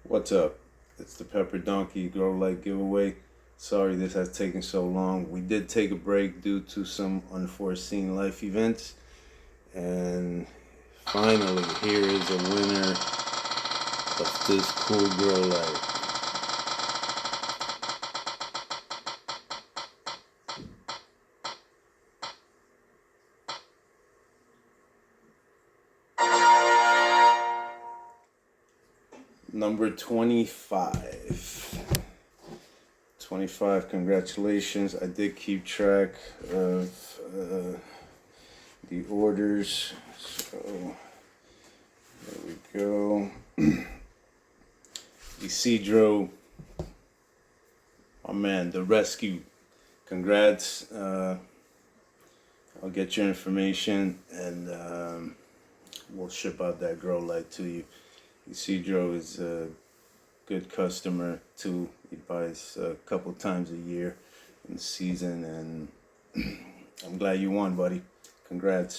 What's up? It's the Pepper Donkey Growlight giveaway. Sorry this has taken so long. We did take a break due to some unforeseen life events. And finally, here is a winner of this cool Growlight. Number 25. 25, congratulations. I did keep track of the orders. So, there we go. Isidro, my man, the rescue. Congrats. I'll get your information and we'll ship out that Growlight to you. Isidro is a good customer too. He buys a couple times a year in the season, and I'm glad you won, buddy. Congrats.